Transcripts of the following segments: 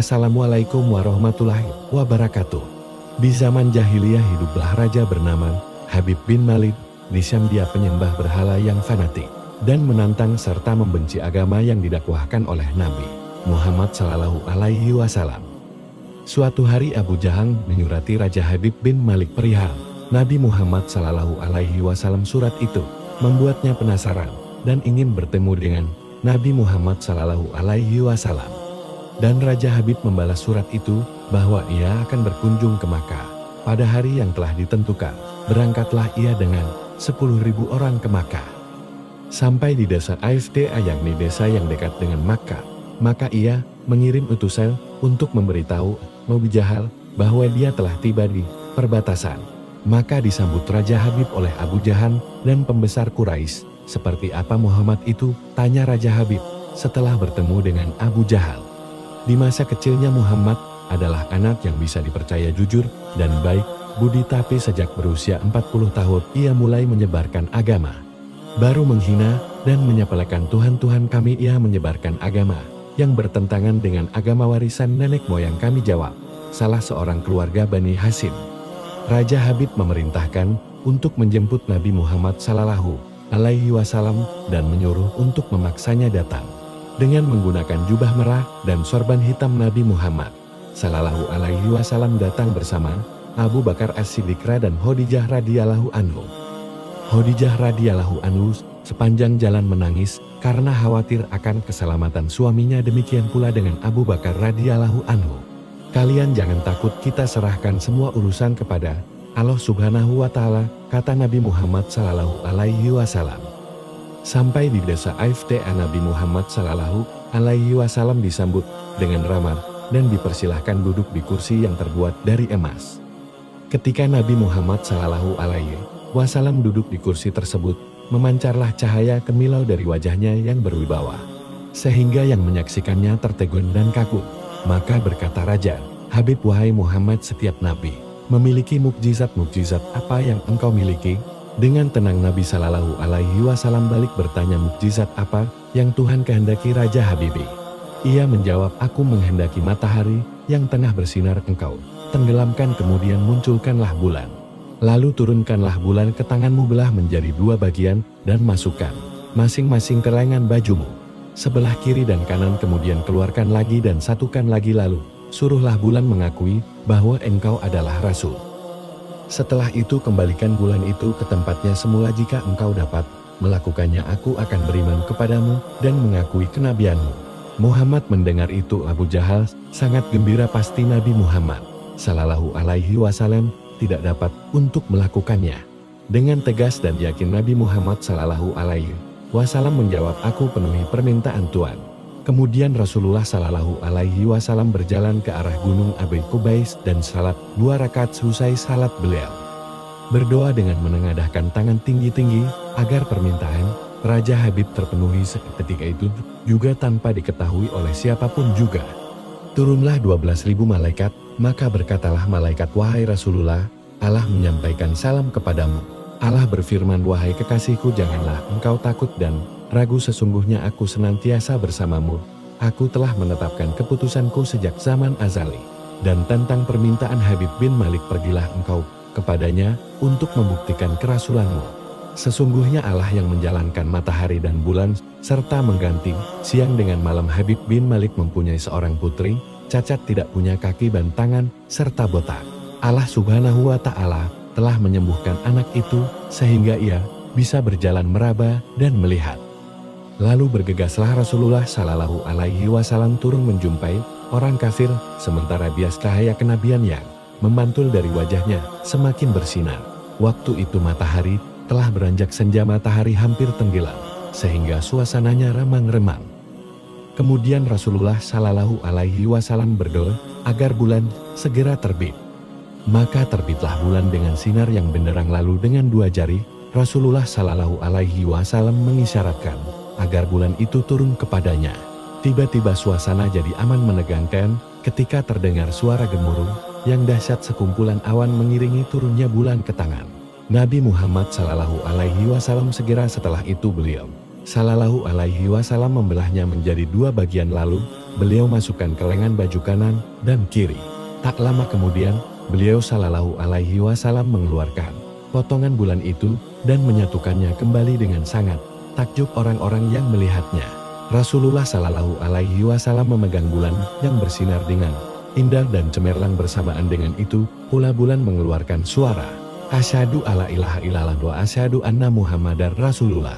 Assalamualaikum warahmatullahi wabarakatuh. Di zaman jahiliyah hiduplah raja bernama Habib bin Malik. Di Syam dia penyembah berhala yang fanatik dan menantang serta membenci agama yang didakwahkan oleh Nabi Muhammad SAW. Suatu hari Abu Jahal menyurati Raja Habib bin Malik perihal Nabi Muhammad SAW. Surat itu membuatnya penasaran dan ingin bertemu dengan Nabi Muhammad SAW. Dan Raja Habib membalas surat itu bahwa ia akan berkunjung ke Makkah pada hari yang telah ditentukan. Berangkatlah ia dengan 10.000 orang ke Makkah. Sampai di desa Ifta, yakni desa yang dekat dengan Makkah, maka ia mengirim utusan untuk memberitahu Abu Jahal bahwa dia telah tiba di perbatasan. Maka disambut Raja Habib oleh Abu Jahal dan pembesar Quraisy. Seperti apa Muhammad itu? Tanya Raja Habib setelah bertemu dengan Abu Jahal. Di masa kecilnya Muhammad adalah anak yang bisa dipercaya, jujur dan baik budi, tapi sejak berusia 40 tahun ia mulai menyebarkan agama. Baru menghina dan menyepelekan Tuhan-Tuhan kami, ia menyebarkan agama yang bertentangan dengan agama warisan nenek moyang kami, jawab salah seorang keluarga Bani Hashim. Raja Habib memerintahkan untuk menjemput Nabi Muhammad SAW dan menyuruh untuk memaksanya datang. Dengan menggunakan jubah merah dan sorban hitam, Nabi Muhammad SAW datang bersama Abu Bakar As-Siddiq dan Khadijah radhiyallahu anhu. Khadijah radhiyallahu anhu sepanjang jalan menangis karena khawatir akan keselamatan suaminya. Demikian pula dengan Abu Bakar radhiyallahu anhu. Kalian jangan takut, kita serahkan semua urusan kepada Allah Subhanahu wa Ta'ala, kata Nabi Muhammad SAW. Sampai di desa Ifta, Nabi Muhammad SAW disambut dengan ramah dan dipersilahkan duduk di kursi yang terbuat dari emas. Ketika Nabi Muhammad SAW duduk di kursi tersebut, memancarlah cahaya kemilau dari wajahnya yang berwibawa, sehingga yang menyaksikannya tertegun dan kagum. Maka berkata Raja Habib, wahai Muhammad, setiap nabi memiliki mukjizat apa yang engkau miliki? Dengan tenang Nabi SAW balik bertanya, mukjizat apa yang Tuhan kehendaki Raja Habibi? Ia menjawab, aku menghendaki matahari yang tengah bersinar engkau tenggelamkan, kemudian munculkanlah bulan. Lalu turunkanlah bulan ke tanganmu, belah menjadi 2 bagian dan masukkan masing-masing ke lengan bajumu sebelah kiri dan kanan, kemudian keluarkan lagi dan satukan lagi, lalu suruhlah bulan mengakui bahwa engkau adalah Rasul. Setelah itu kembalikan bulan itu ke tempatnya semula. Jika engkau dapat melakukannya, aku akan beriman kepadamu dan mengakui kenabianmu. Muhammad mendengar itu, Abu Jahal sangat gembira. Pasti Nabi Muhammad SAW tidak dapat untuk melakukannya. Dengan tegas dan yakin Nabi Muhammad SAW menjawab, aku penuhi permintaan Tuhan. Kemudian Rasulullah SAW berjalan ke arah gunung Abi Qubais dan salat 2 rakaat. Selesai salat beliau berdoa dengan menengadahkan tangan tinggi-tinggi agar permintaan Raja Habib terpenuhi. Ketika itu juga tanpa diketahui oleh siapapun juga turunlah 12.000 malaikat. Maka berkatalah malaikat, wahai Rasulullah, Allah menyampaikan salam kepadamu. Allah berfirman, wahai kekasihku, janganlah engkau takut dan ragu, sesungguhnya aku senantiasa bersamamu. Aku telah menetapkan keputusanku sejak zaman azali. Dan tentang permintaan Habib bin Malik, pergilah engkau kepadanya untuk membuktikan kerasulanmu. Sesungguhnya Allah yang menjalankan matahari dan bulan serta mengganti siang dengan malam. Habib bin Malik mempunyai seorang putri, cacat, tidak punya kaki dan tangan, serta botak. Allah Subhanahu wa Ta'ala telah menyembuhkan anak itu sehingga ia bisa berjalan, meraba dan melihat. Lalu bergegaslah Rasulullah SAW turun menjumpai orang kafir, sementara bias cahaya kenabian yang memantul dari wajahnya semakin bersinar. Waktu itu matahari telah beranjak senja, matahari hampir tenggelam sehingga suasananya remang-remang. Kemudian Rasulullah SAW berdoa agar bulan segera terbit. Maka terbitlah bulan dengan sinar yang benderang. Lalu dengan 2 jari Rasulullah SAW mengisyaratkan agar bulan itu turun kepadanya. Tiba-tiba suasana jadi aman menegangkan ketika terdengar suara gemuruh yang dahsyat. Sekumpulan awan mengiringi turunnya bulan ke tangan Nabi Muhammad SAW. Segera setelah itu beliau SAW membelahnya menjadi 2 bagian, lalu beliau masukkan ke lengan baju kanan dan kiri. Tak lama kemudian, beliau Shallallahu Alaihi Wasallam mengeluarkan potongan bulan itu dan menyatukannya kembali dengan sangat takjub orang-orang yang melihatnya. Rasulullah Shallallahu Alaihi Wasallam memegang bulan yang bersinar dengan indah dan cemerlang. Bersamaan dengan itu, pula bulan mengeluarkan suara, "Asyhadu alla ilaha illallah wa asyhadu anna Muhammadar Rasulullah."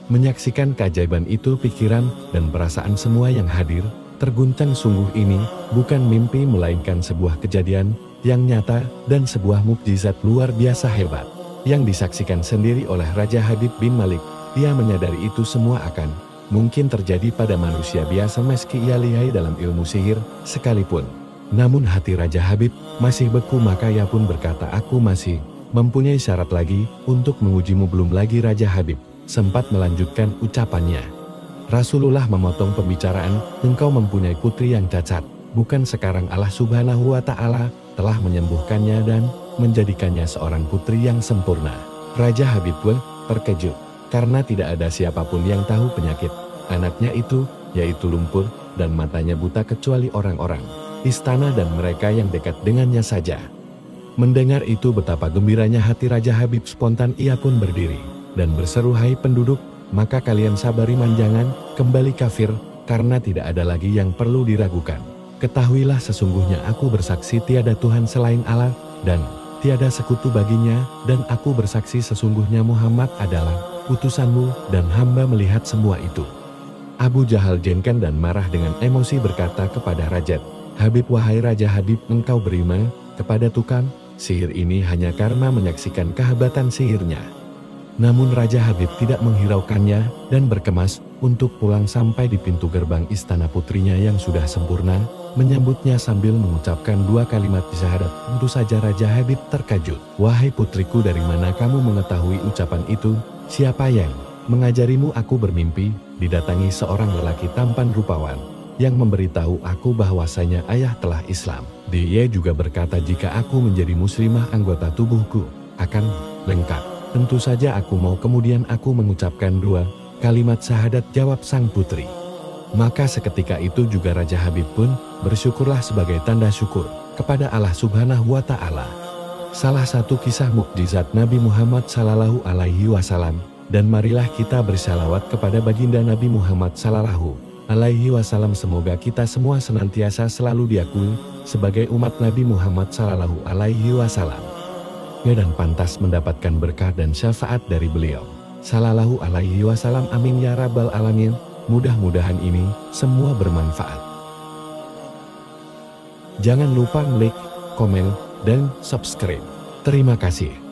Menyaksikan keajaiban itu, pikiran dan perasaan semua yang hadir terguncang. Sungguh ini bukan mimpi melainkan sebuah kejadian yang nyata dan sebuah mukjizat luar biasa hebat yang disaksikan sendiri oleh Raja Habib bin Malik. Ia menyadari itu semua akan mungkin terjadi pada manusia biasa meski ia lihai dalam ilmu sihir sekalipun. Namun hati Raja Habib masih beku, maka ia pun berkata, "Aku masih mempunyai syarat lagi untuk mengujimu." Belum lagi Raja Habib sempat melanjutkan ucapannya. Rasulullah memotong pembicaraan, "Engkau mempunyai putri yang cacat. Bukan sekarang Allah Subhanahu wa Ta'ala telah menyembuhkannya dan menjadikannya seorang putri yang sempurna." Raja Habib pun terkejut karena tidak ada siapapun yang tahu penyakit anaknya itu, yaitu lumpur, dan matanya buta kecuali orang-orang istana dan mereka yang dekat dengannya saja. Mendengar itu, betapa gembiranya hati Raja Habib. Spontan ia pun berdiri dan berseru, "Hai penduduk, maka kalian sabar, iman jangan kembali kafir, karena tidak ada lagi yang perlu diragukan. Ketahuilah sesungguhnya aku bersaksi tiada Tuhan selain Allah, dan tiada sekutu baginya, dan aku bersaksi sesungguhnya Muhammad adalah utusanmu." Dan hamba melihat semua itu. Abu Jahal jengkel dan marah dengan emosi berkata kepada Raja Habib, "Wahai Raja Habib, engkau beriman kepada tukang sihir ini hanya karena menyaksikan kehebatan sihirnya." Namun Raja Habib tidak menghiraukannya dan berkemas untuk pulang. Sampai di pintu gerbang istana, putrinya yang sudah sempurna menyambutnya sambil mengucapkan 2 kalimat syahadat. Tentu saja Raja Habib terkejut. "Wahai putriku, dari mana kamu mengetahui ucapan itu? Siapa yang mengajarimu?" "Aku bermimpi didatangi seorang lelaki tampan rupawan yang memberitahu aku bahwasanya ayah telah Islam. Dia juga berkata jika aku menjadi muslimah anggota tubuhku akan lengkap. Tentu saja aku mau." Kemudian aku mengucapkan 2 kalimat syahadat, jawab sang putri. Maka seketika itu juga Raja Habib pun bersyukurlah sebagai tanda syukur kepada Allah Subhanahu wa Ta'ala. Salah satu kisah mukjizat Nabi Muhammad Sallallahu Alaihi Wasallam. Dan marilah kita bersalawat kepada baginda Nabi Muhammad Sallallahu Alaihi Wasallam. Semoga kita semua senantiasa selalu diakui sebagai umat Nabi Muhammad Sallallahu Alaihi Wasallam, dan pantas mendapatkan berkah dan syafaat dari beliau Sallallahu Alaihi Wasallam. Amin ya rabbal alamin. Mudah-mudahan ini semua bermanfaat. Jangan lupa like, komen, dan subscribe. Terima kasih.